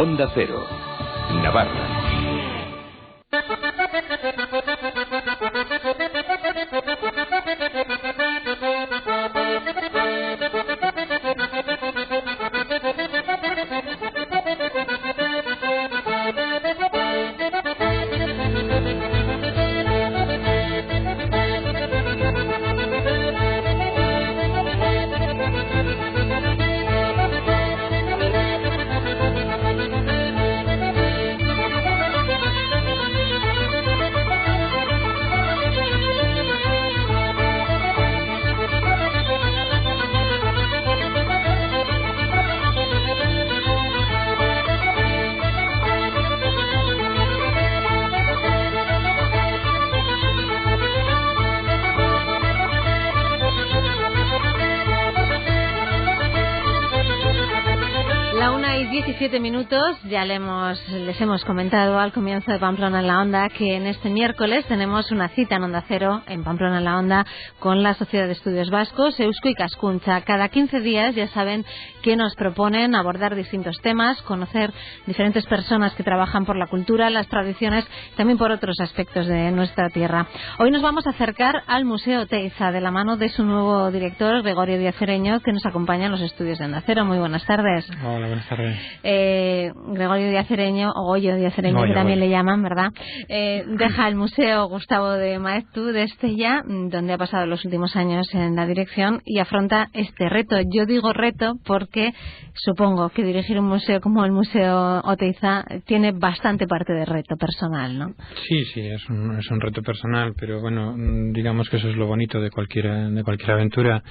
Onda Cero, Navarra. La 1:17 minutos, ya les hemos comentado al comienzo de Pamplona en la Onda que en este miércoles tenemos una cita en Onda Cero, en Pamplona en la Onda, con la Sociedad de Estudios Vascos, Eusko Ikaskuntza. Cada 15 días ya saben que nos proponen abordar distintos temas, conocer diferentes personas que trabajan por la cultura, las tradiciones, también por otros aspectos de nuestra tierra. Hoy nos vamos a acercar al Museo Oteiza, de la mano de su nuevo director, Gregorio Díaz Ereño, que nos acompaña en los estudios de Onda Cero. Muy buenas tardes. Hola, buenas tardes. Gregorio Díaz Ereño, o Goyo Díaz Ereño, que también le llaman, ¿verdad? Deja el Museo Gustavo de Maeztu de Estella, donde ha pasado los últimos años en la dirección, y afronta este reto. Yo digo reto porque supongo que dirigir un museo como el Museo Oteiza tiene bastante parte de reto personal, ¿no? Sí, es un reto personal, pero bueno, digamos que eso es lo bonito de cualquier aventura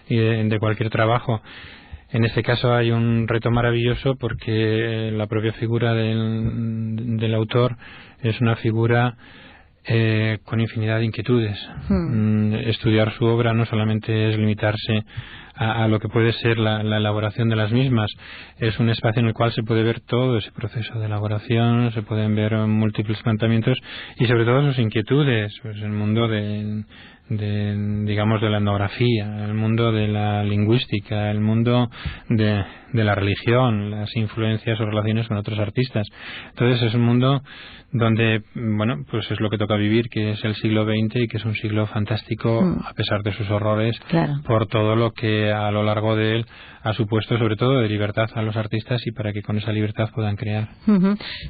y de cualquier trabajo. En este caso hay un reto maravilloso porque la propia figura del autor es una figura con infinidad de inquietudes. Estudiar su obra no solamente es limitarse a lo que puede ser la elaboración de las mismas, es un espacio en el cual se puede ver todo ese proceso de elaboración, se pueden ver múltiples planteamientos y sobre todo sus inquietudes, pues el mundo digamos de la etnografía, el mundo de la lingüística, el mundo de la religión, las influencias o relaciones con otros artistas. Entonces es un mundo donde, bueno, pues es lo que toca vivir, que es el siglo XX y que es un siglo fantástico a pesar de sus horrores, claro, por todo lo que a lo largo de él ha supuesto, sobre todo de libertad a los artistas y para que con esa libertad puedan crear.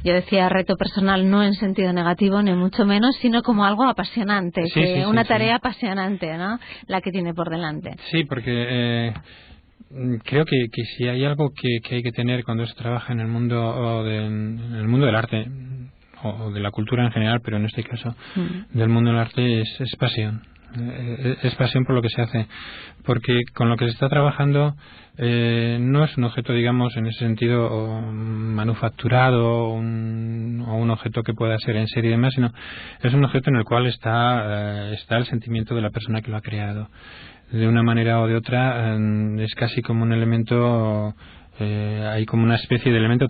Yo decía reto personal no en sentido negativo ni mucho menos, sino como algo apasionante, una tarea apasionante, ¿no? La que tiene por delante. Sí, porque creo que si hay algo que hay que tener cuando se trabaja en el mundo del arte o de la cultura en general, pero en este caso del mundo del arte es pasión. Es pasión por lo que se hace, porque con lo que se está trabajando no es un objeto, digamos, en ese sentido manufacturado o un objeto que pueda ser en serie y demás, sino es un objeto en el cual está el sentimiento de la persona que lo ha creado. De una manera o de otra es casi como un elemento, hay como una especie de elemento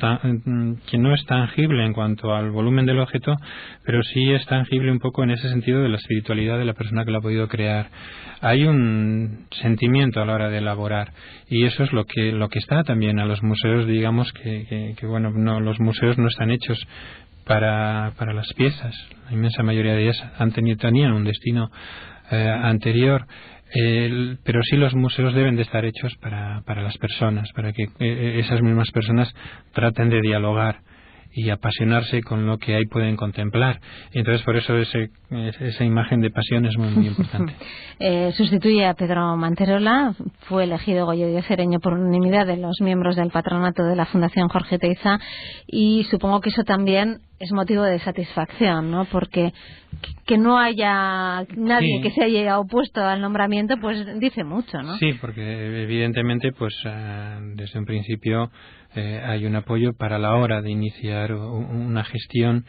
que no es tangible en cuanto al volumen del objeto, pero sí es tangible un poco en ese sentido de la espiritualidad de la persona que lo ha podido crear. Hay un sentimiento a la hora de elaborar y eso es lo que está también a los museos, digamos que bueno, no, los museos no están hechos para las piezas. La inmensa mayoría de ellas tenían un destino anterior. Pero sí los museos deben de estar hechos para las personas, para que esas mismas personas traten de dialogar y apasionarse con lo que ahí pueden contemplar. Y entonces por eso esa imagen de pasión es muy, muy importante. Sustituye a Pedro Manterola, fue elegido Goyo Díaz Ereño por unanimidad de los miembros del patronato de la Fundación Jorge Oteiza, y supongo que eso también es motivo de satisfacción, ¿no? Porque que no haya nadie que se haya opuesto al nombramiento, pues dice mucho, ¿no? Sí, porque evidentemente pues desde un principio hay un apoyo para la hora de iniciar una gestión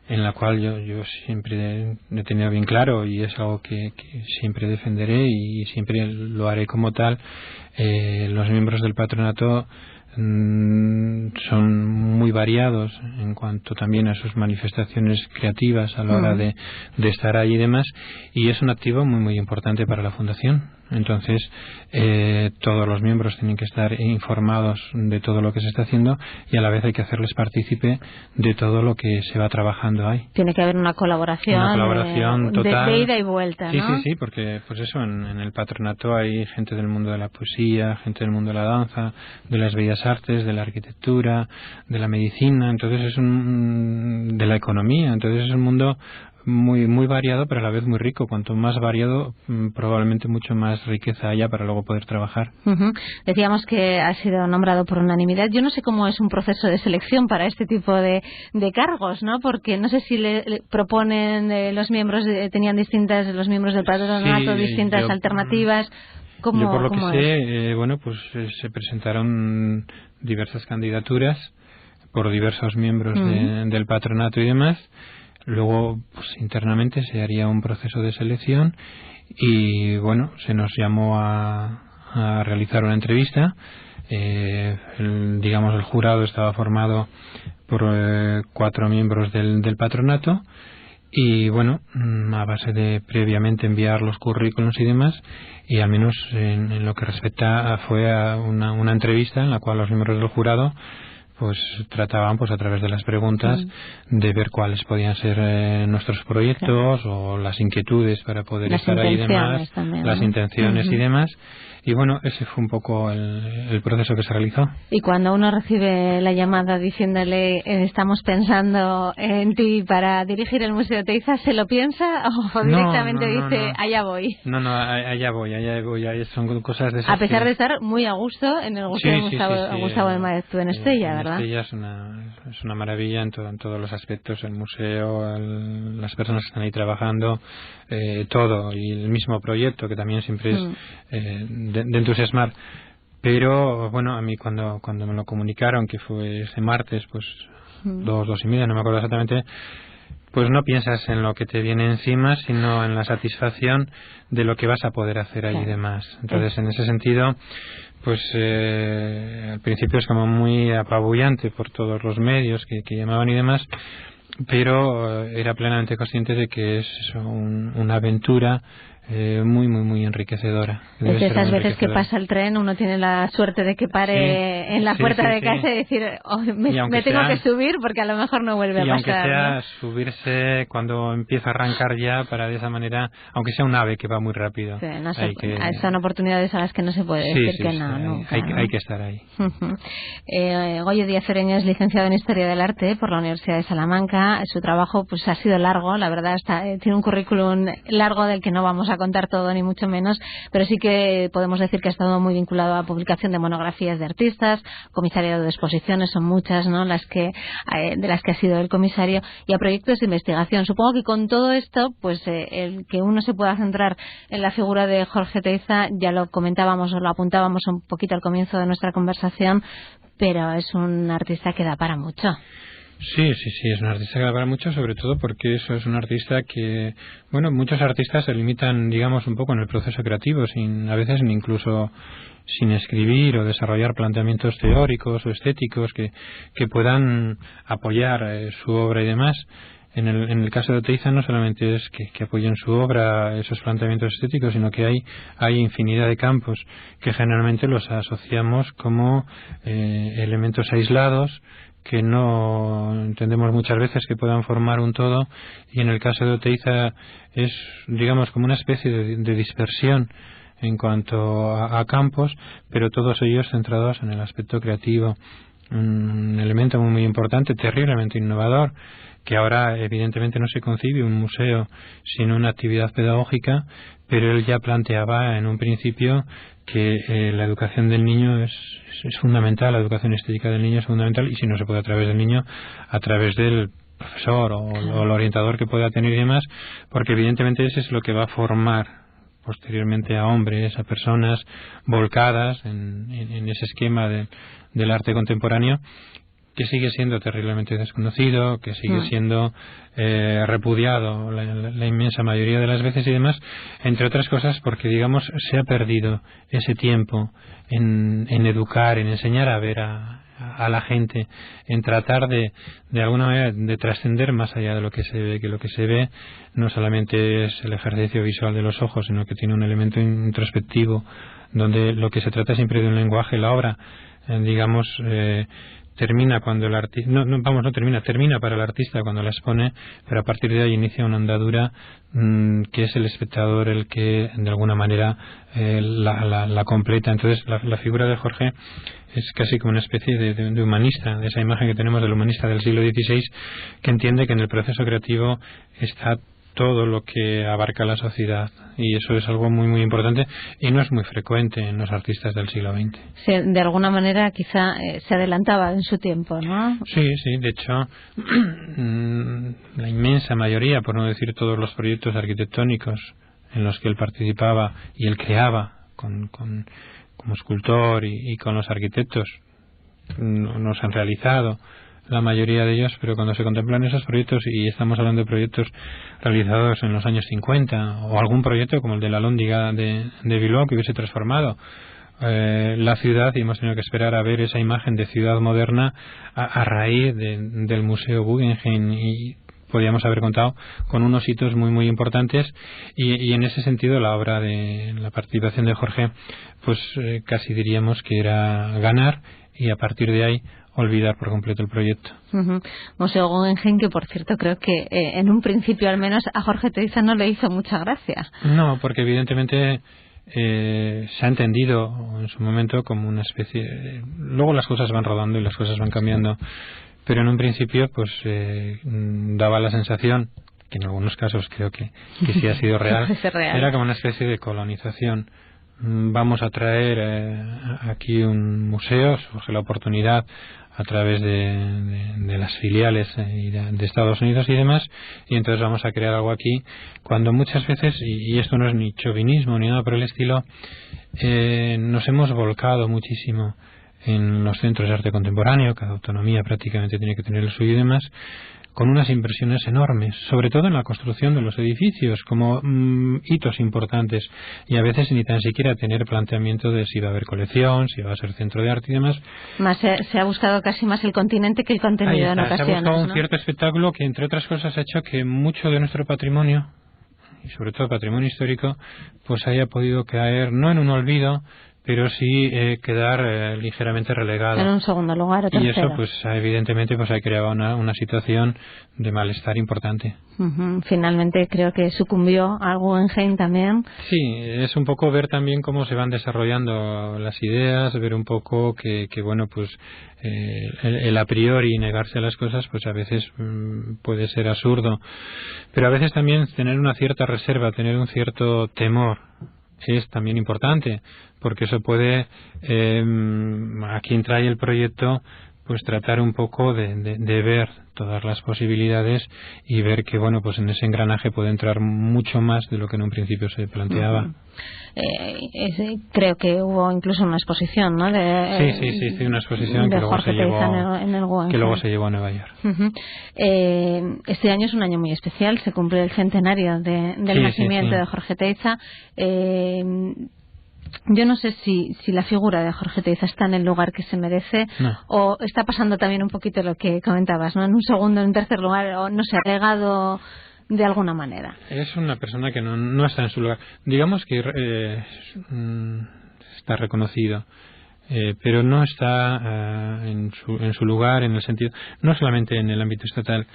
en la cual yo siempre he tenido bien claro, y es algo que siempre defenderé y siempre lo haré como tal. Los miembros del patronato son muy variados en cuanto también a sus manifestaciones creativas a la hora de estar ahí y demás, y es un activo muy muy importante para la Fundación. Entonces todos los miembros tienen que estar informados de todo lo que se está haciendo, y a la vez hay que hacerles partícipe de todo lo que se va trabajando ahí. Tiene que haber una colaboración total, de ida y vuelta, ¿no? Sí, porque pues eso, en el patronato hay gente del mundo de la poesía, gente del mundo de la danza, de las bellas artes, de la arquitectura, de la medicina, entonces de la economía, entonces es un mundo muy muy variado, pero a la vez muy rico. Cuanto más variado, probablemente mucho más riqueza haya para luego poder trabajar. Decíamos que ha sido nombrado por unanimidad. Yo no sé cómo es un proceso de selección para este tipo de cargos, ¿no? Porque no sé si le proponen los miembros, tenían los miembros del patronato distintas alternativas. Yo por lo que sé, pues se presentaron diversas candidaturas por diversos miembros del patronato y demás. Luego, pues internamente se haría un proceso de selección y bueno, se nos llamó a realizar una entrevista. El jurado estaba formado por 4 miembros del patronato, y bueno, a base de previamente enviar los currículums y demás, y al menos en lo que respecta fue a una entrevista en la cual los miembros del jurado pues trataban pues a través de las preguntas de ver cuáles podían ser nuestros proyectos o las inquietudes para poder estar ahí y demás, también, las intenciones y demás. Y bueno, ese fue un poco el proceso que se realizó. Y cuando uno recibe la llamada diciéndole estamos pensando en ti para dirigir el Museo Oteiza, ¿se lo piensa o directamente dice allá voy? No, allá voy, son cosas de esas. A pesar de estar muy a gusto en el Museo Gustavo de Maeztu en Estella, ¿verdad? Estella es una maravilla en todos los aspectos, el museo, las personas que están ahí trabajando, todo, y el mismo proyecto que también siempre es de entusiasmar. Pero bueno, a mí cuando me lo comunicaron, que fue ese martes, pues 2:30, no me acuerdo exactamente, pues no piensas en lo que te viene encima, sino en la satisfacción de lo que vas a poder hacer ahí y demás. Entonces, en ese sentido, pues al principio es como muy apabullante por todos los medios que llamaban y demás, pero era plenamente consciente de que es una aventura muy muy muy enriquecedora. Es de esas veces que pasa el tren, uno tiene la suerte de que pare en la puerta de casa y decir me tengo que subir porque a lo mejor no vuelve a pasar. Y aunque sea subirse cuando empieza a arrancar ya, para de esa manera, aunque sea un ave que va muy rápido. Son oportunidades a las que no se puede decir que no. Nunca, hay que estar ahí. Goyo Díaz Fereño es licenciado en Historia del Arte por la Universidad de Salamanca. Su trabajo pues ha sido largo, la verdad, tiene un currículum largo del que no vamos a contar todo ni mucho menos, pero sí que podemos decir que ha estado muy vinculado a publicación de monografías de artistas, comisariado de exposiciones, son muchas, ¿no?, de las que ha sido el comisario, y a proyectos de investigación. Supongo que con todo esto, pues el que uno se pueda centrar en la figura de Jorge Oteiza, ya lo comentábamos o lo apuntábamos un poquito al comienzo de nuestra conversación, pero es un artista que da para mucho. Sí, es un artista que da para mucho, sobre todo porque eso es un artista que, bueno, muchos artistas se limitan, digamos, un poco en el proceso creativo, a veces incluso sin escribir o desarrollar planteamientos teóricos o estéticos que puedan apoyar su obra y demás. En el caso de Oteiza no solamente es que apoyen su obra esos planteamientos estéticos, sino que hay infinidad de campos que generalmente los asociamos como elementos aislados, que no entendemos muchas veces que puedan formar un todo, y en el caso de Oteiza es, digamos, como una especie de dispersión en cuanto a campos, pero todos ellos centrados en el aspecto creativo. Un elemento muy, muy importante, terriblemente innovador, que ahora evidentemente no se concibe un museo sin una actividad pedagógica, pero él ya planteaba en un principio que la educación del niño es fundamental, la educación estética del niño es fundamental, y si no se puede a través del niño, a través del profesor o el orientador que pueda tener y demás, porque evidentemente ese es lo que va a formar posteriormente a hombres, a personas volcadas en ese esquema del arte contemporáneo, que sigue siendo terriblemente desconocido, que sigue siendo repudiado la inmensa mayoría de las veces y demás, entre otras cosas porque, digamos, se ha perdido ese tiempo en educar, en enseñar a ver a la gente, en tratar de alguna manera de trascender más allá de lo que se ve, que lo que se ve no solamente es el ejercicio visual de los ojos, sino que tiene un elemento introspectivo, donde lo que se trata siempre de un lenguaje. La obra, digamos, termina cuando el artista, termina para el artista cuando la expone, pero a partir de ahí inicia una andadura que es el espectador el que de alguna manera la completa. Entonces la figura de Jorge es casi como una especie de humanista, de esa imagen que tenemos del humanista del siglo XVI, que entiende que en el proceso creativo está todo lo que abarca la sociedad, y eso es algo muy muy importante y no es muy frecuente en los artistas del siglo XX. Sí, de alguna manera quizá se adelantaba en su tiempo, ¿no? Sí, de hecho la inmensa mayoría, por no decir todos los proyectos arquitectónicos en los que él participaba y él creaba como escultor y con los arquitectos, no se han realizado la mayoría de ellos, pero cuando se contemplan esos proyectos, y estamos hablando de proyectos realizados en los años 50, o algún proyecto como el de la Alhóndiga de Bilbao que hubiese transformado la ciudad, y hemos tenido que esperar a ver esa imagen de ciudad moderna a raíz del Museo Guggenheim, y podríamos haber contado con unos hitos muy muy importantes, y en ese sentido la obra de la participación de Jorge, pues casi diríamos que era ganar, y a partir de ahí olvidar por completo el proyecto. Museo Guggenheim, que por cierto creo que en un principio al menos a Jorge Teiza no le hizo mucha gracia. No, porque evidentemente se ha entendido en su momento como una especie luego las cosas van rodando y las cosas van cambiando, pero en un principio pues daba la sensación, que en algunos casos creo que sí ha sido real, era como una especie de colonización. Vamos a traer aquí un museo, surge la oportunidad a través de las filiales de Estados Unidos y demás, y entonces vamos a crear algo aquí, cuando muchas veces, y esto no es ni chauvinismo ni nada por el estilo, nos hemos volcado muchísimo en los centros de arte contemporáneo, cada autonomía prácticamente tiene que tener el suyo y demás, con unas inversiones enormes, sobre todo en la construcción de los edificios, como hitos importantes, y a veces ni tan siquiera tener planteamiento de si va a haber colección, si va a ser centro de arte y demás. Más se ha buscado casi más el continente que el contenido en ocasiones. Se ha buscado un ¿no? cierto espectáculo que, entre otras cosas, ha hecho que mucho de nuestro patrimonio, y sobre todo patrimonio histórico, pues haya podido caer, no en un olvido, pero sí quedar ligeramente relegado. En un segundo lugar o tercero. Y eso pues evidentemente pues ha creado una situación de malestar importante. Finalmente creo que sucumbió al Guggenheim también. Sí, es un poco ver también cómo se van desarrollando las ideas, ver un poco que bueno, pues el a priori negarse a las cosas pues a veces puede ser absurdo, pero a veces también tener una cierta reserva, tener un cierto temor es también importante, porque eso puede a quien trae el proyecto pues tratar un poco de ver todas las posibilidades y ver que bueno, pues en ese engranaje puede entrar mucho más de lo que en un principio se planteaba. Creo que hubo incluso una exposición, ¿no? Sí, una exposición que luego se llevó a Nueva York. Este año es un año muy especial, se cumple el centenario del nacimiento de Jorge Teiza. Yo no sé si la figura de Jorge Teiza está en el lugar que se merece, o está pasando también un poquito lo que comentabas, ¿no? En un segundo, en un tercer lugar, o no sé, relegado de alguna manera. Es una persona que no está en su lugar. Digamos que está reconocido, pero no está en su lugar, en el sentido, no solamente en el ámbito estatal,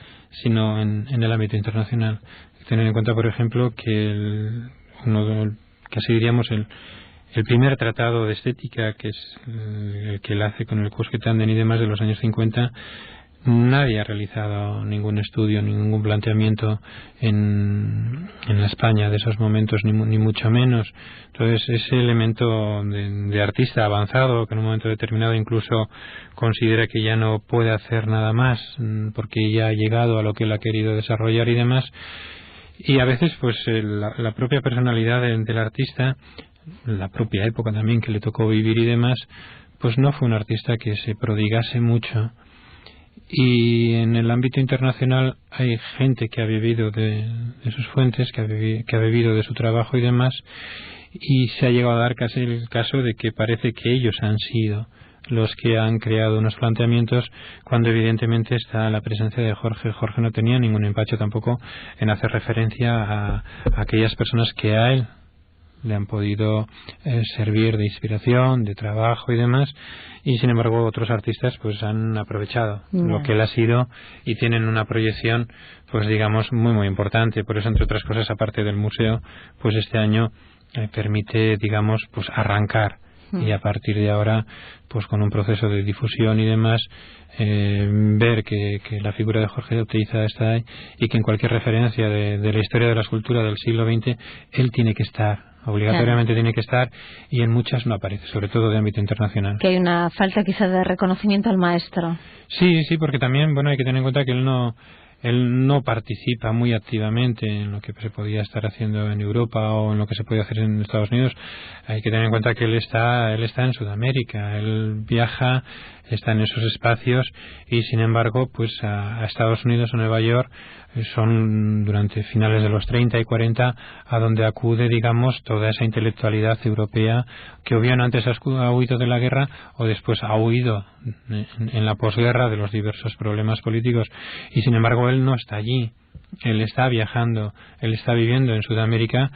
sino en el ámbito internacional. Tener en cuenta, por ejemplo, que casi diríamos el primer tratado de estética, que es el que él hace con el Cosquetanden y demás de los años 50, nadie ha realizado ningún estudio, ningún planteamiento en la España de esos momentos, ni mucho menos. Entonces, ese elemento de artista avanzado, que en un momento determinado incluso considera que ya no puede hacer nada más, porque ya ha llegado a lo que él ha querido desarrollar y demás, y a veces pues la propia personalidad del artista, la propia época también que le tocó vivir y demás, pues no fue un artista que se prodigase mucho Y en el ámbito internacional hay gente que ha vivido de sus fuentes, que ha bebido de su trabajo y demás, y se ha llegado a dar casi el caso de que parece que ellos han sido los que han creado unos planteamientos, cuando evidentemente está la presencia de Jorge. Jorge no tenía ningún empacho tampoco en hacer referencia a aquellas personas que a él le han podido servir de inspiración, de trabajo y demás, y sin embargo otros artistas pues han aprovechado lo que él ha sido y tienen una proyección pues digamos muy muy importante. Por eso, entre otras cosas, aparte del museo, pues este año permite digamos pues arrancar, y a partir de ahora pues con un proceso de difusión y demás, ver que la figura de Jorge de Oteiza está ahí, y que en cualquier referencia de la historia de la escultura del siglo XX él tiene que estar, obligatoriamente tiene que estar, y en muchas no aparece, sobre todo de ámbito internacional. Que hay una falta quizá de reconocimiento al maestro. Sí, porque también hay que tener en cuenta que él no participa muy activamente en lo que se podía estar haciendo en Europa o en lo que se puede hacer en Estados Unidos. Hay que tener en cuenta que él está en Sudamérica, él viaja, está en esos espacios, y sin embargo pues a Estados Unidos o Nueva York son durante finales de los 30 y 40 a donde acude digamos toda esa intelectualidad europea que o bien antes ha huido de la guerra o después ha huido en la posguerra de los diversos problemas políticos, y sin embargo él no está allí, él está viajando, él está viviendo en Sudamérica.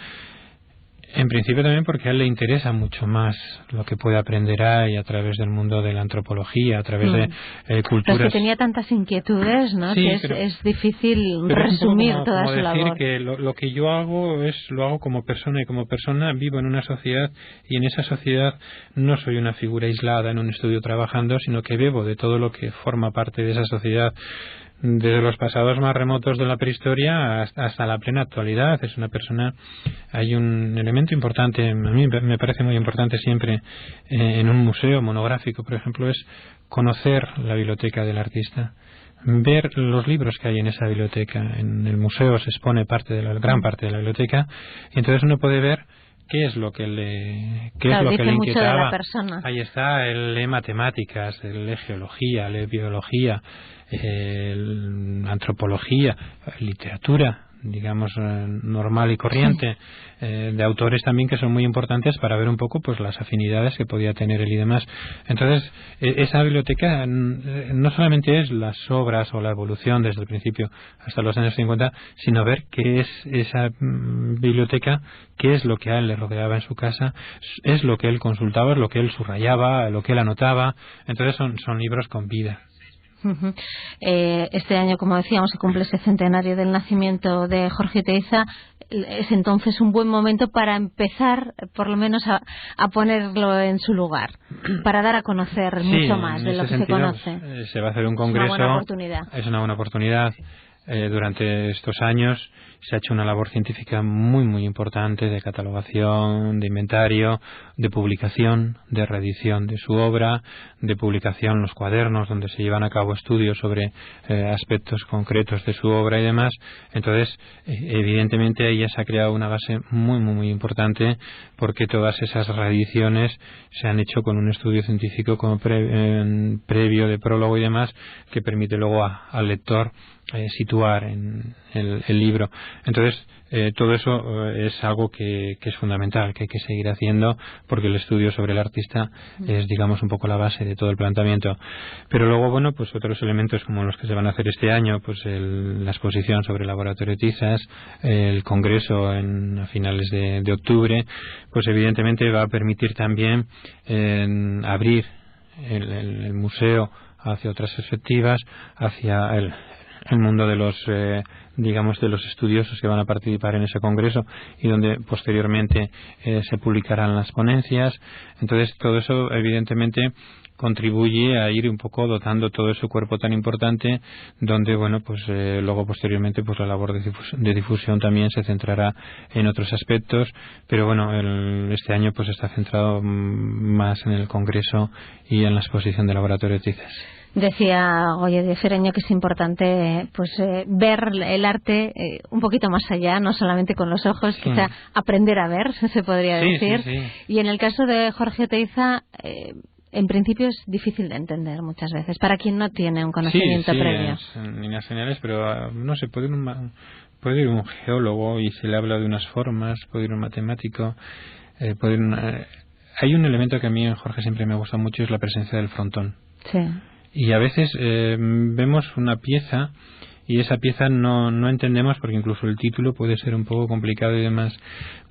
En principio también porque a él le interesa mucho más lo que puede aprender ahí a través del mundo de la antropología, a través de culturas. Pero es que tenía tantas inquietudes, ¿no? Sí, que es difícil resumir toda su labor. Decir que lo que yo hago lo hago como persona, y como persona vivo en una sociedad, y en esa sociedad no soy una figura aislada en un estudio trabajando, sino que bebo de todo lo que forma parte de esa sociedad, desde los pasados más remotos de la prehistoria hasta la plena actualidad. Es una persona. Hay un elemento importante, a mí me parece muy importante siempre en un museo monográfico, por ejemplo, es conocer la biblioteca del artista, ver los libros que hay en esa biblioteca. En el museo se expone gran parte de la biblioteca, y entonces uno puede ver qué es lo que le inquietaba. Ahí está, él lee matemáticas, él lee geología, lee biología, antropología, literatura, digamos, normal y corriente, de autores también que son muy importantes para ver un poco pues las afinidades que podía tener él y demás. Entonces, esa biblioteca no solamente es las obras o la evolución desde el principio hasta los años 50, sino ver qué es esa biblioteca, qué es lo que a él le rodeaba en su casa, es lo que él consultaba, es lo que él subrayaba, lo que él anotaba. Entonces son libros con vida. Este año, como decíamos, se cumple ese centenario del nacimiento de Jorge Oteiza. Es entonces un buen momento para empezar, por lo menos, a ponerlo en su lugar, para dar a conocer mucho más de lo que se conoce. Se va a hacer un congreso. Es una buena oportunidad. Durante estos años se ha hecho una labor científica muy muy importante de catalogación, de inventario, de publicación, de reedición de su obra, de publicación en los cuadernos donde se llevan a cabo estudios sobre aspectos concretos de su obra y demás. Entonces, evidentemente ahí ya se ha creado una base muy muy muy importante, porque todas esas reediciones se han hecho con un estudio científico como previo de prólogo y demás, que permite luego al lector situar en el libro. Entonces, todo eso es algo que es fundamental, que hay que seguir haciendo, porque el estudio sobre el artista es, digamos, un poco la base de todo el planteamiento. Pero luego, bueno, pues otros elementos como los que se van a hacer este año, pues la exposición sobre el laboratorio Oteizas, el congreso a finales de octubre, pues evidentemente va a permitir también abrir el museo hacia otras perspectivas, hacia el mundo de los digamos de los estudiosos que van a participar en ese congreso, y donde posteriormente se publicarán las ponencias. Entonces todo eso evidentemente contribuye a ir un poco dotando todo ese cuerpo tan importante, donde bueno pues luego posteriormente pues la labor de difusión también se centrará en otros aspectos, pero bueno, este año pues está centrado más en el congreso y en la exposición del laboratorio Oteizas. Decía Goya de Fereño que es importante ver el arte un poquito más allá, no solamente con los ojos, quizá aprender a ver, se podría decir. Sí. Y en el caso de Jorge Oteiza, en principio es difícil de entender muchas veces, para quien no tiene un conocimiento previo. Sí, en líneas generales, pero no sé, puede ir un geólogo y se le habla de unas formas, puede ir un matemático, hay un elemento que a mí, Jorge, siempre me gusta mucho, es la presencia del frontón. Sí. Y a veces vemos una pieza y esa pieza no entendemos, porque incluso el título puede ser un poco complicado y demás,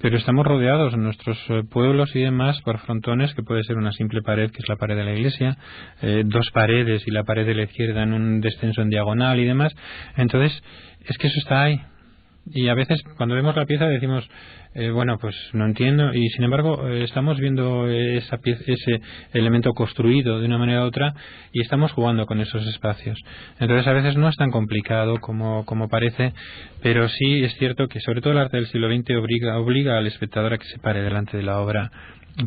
pero estamos rodeados en nuestros pueblos y demás por frontones, que puede ser una simple pared, que es la pared de la iglesia, 2 paredes y la pared de la izquierda en un descenso en diagonal y demás. Entonces, es que eso está ahí. Y a veces cuando vemos la pieza decimos, bueno, pues no entiendo, y sin embargo estamos viendo ese elemento construido de una manera u otra y estamos jugando con esos espacios. Entonces a veces no es tan complicado como parece, pero sí es cierto que sobre todo el arte del siglo XX obliga al espectador a que se pare delante de la obra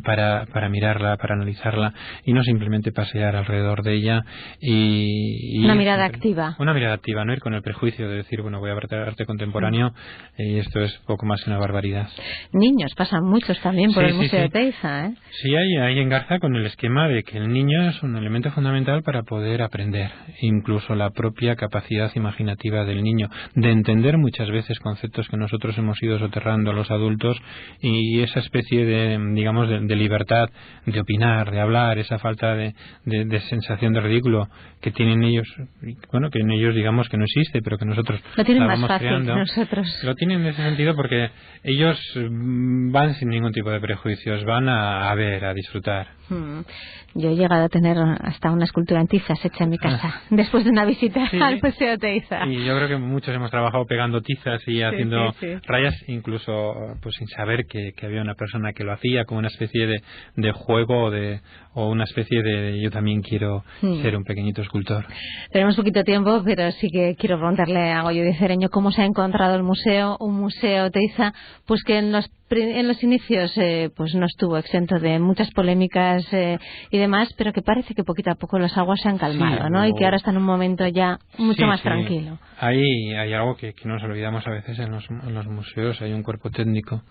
para mirarla, para analizarla y no simplemente pasear alrededor de ella y una mirada activa. Una mirada activa, no ir con el prejuicio de decir, bueno, voy a ver arte contemporáneo y esto es poco más que una barbaridad. Niños, pasan muchos también por el Museo de Teiza, ¿eh? Sí, ahí engarza con el esquema de que el niño es un elemento fundamental para poder aprender, incluso la propia capacidad imaginativa del niño, de entender muchas veces conceptos que nosotros hemos ido soterrando a los adultos, y esa especie de, digamos, de libertad de opinar, de hablar, esa falta de sensación de ridículo que tienen ellos, bueno, que en ellos digamos que no existe, pero que nosotros lo tienen la más fácil creando. que nosotros. Lo tienen en ese sentido porque ellos van sin ningún tipo de prejuicios, van a ver, a disfrutar. Yo he llegado a tener hasta una escultura en tizas hecha en mi casa después de una visita al Museo de Teiza. Y yo creo que muchos hemos trabajado pegando tizas y haciendo rayas, incluso pues sin saber que había una persona que lo hacía, como una especie de juego o una especie de yo también quiero ser un pequeñito escultor. Tenemos poquito tiempo, pero sí que quiero preguntarle a Goyo Díaz Cereño cómo se ha encontrado el museo, un museo Teiza, pues que en los inicios pues no estuvo exento de muchas polémicas y demás, pero que parece que poquito a poco las aguas se han calmado, ¿no? Y que ahora está en un momento ya mucho más tranquilo. Hay algo que nos olvidamos a veces en los museos. Hay un cuerpo técnico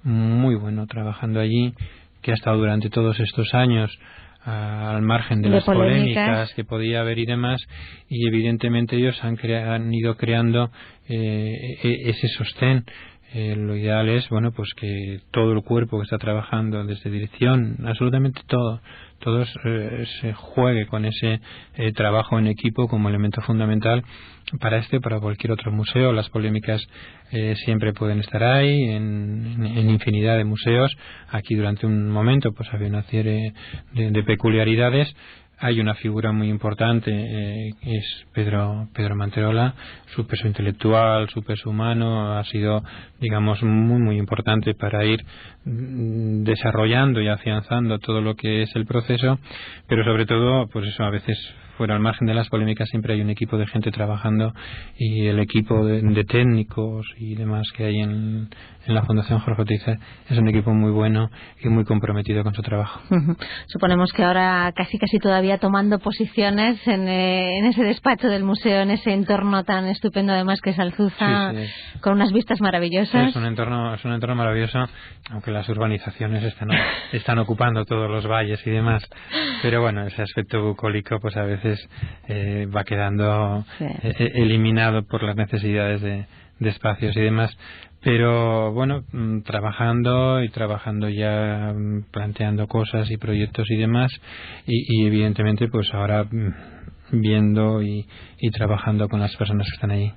muy bueno trabajando allí, que ha estado durante todos estos años al margen de las polémicas que podía haber y demás, y evidentemente ellos han ido creando ese sostén. Lo ideal es, bueno, pues que todo el cuerpo que está trabajando desde dirección, absolutamente todo se juegue con ese trabajo en equipo como elemento fundamental para para cualquier otro museo. Las polémicas siempre pueden estar ahí en infinidad de museos. Aquí durante un momento pues había una serie de peculiaridades. Hay una figura muy importante, que es Pedro Manterola. Su peso intelectual, su peso humano ha sido, digamos, muy muy importante para ir desarrollando y afianzando todo lo que es el proceso, pero sobre todo, pues eso, a veces fuera al margen de las polémicas siempre hay un equipo de gente trabajando, y el equipo de técnicos y demás que hay en la Fundación Jorge Teiza es un equipo muy bueno y muy comprometido con su trabajo. Suponemos que ahora casi todavía tomando posiciones en ese despacho del museo, en ese entorno tan estupendo además que es Alzuza, con unas vistas maravillosas. Es un entorno maravilloso, aunque las urbanizaciones están ocupando todos los valles y demás, pero bueno, ese aspecto bucólico pues a veces va quedando eliminado por las necesidades de espacios y demás. Pero bueno, trabajando ya, planteando cosas y proyectos y demás, y evidentemente pues ahora viendo y trabajando con las personas que están allí.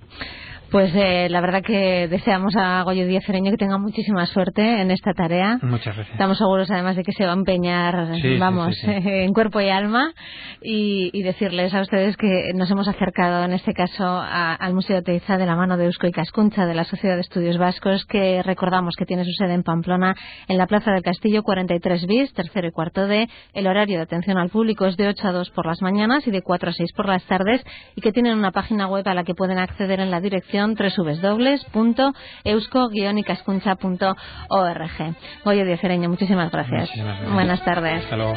Pues la verdad que deseamos a Goyo Díaz Cereño que tenga muchísima suerte en esta tarea. Muchas gracias. Estamos seguros además de que se va a empeñar, en cuerpo y alma, y decirles a ustedes que nos hemos acercado en este caso al Museo de Teiza de la mano de Eusko Ikaskuntza, de la Sociedad de Estudios Vascos, que recordamos que tiene su sede en Pamplona, en la Plaza del Castillo 43 bis, tercero y cuarto D. El horario de atención al público es de 8 a 2 por las mañanas y de 4 a 6 por las tardes, y que tienen una página web a la que pueden acceder en la dirección www.eusko-ikaskuntza.org. Goyo Díaz Cereño, muchísimas gracias. Muchísimas gracias. Buenas tardes. Hasta luego.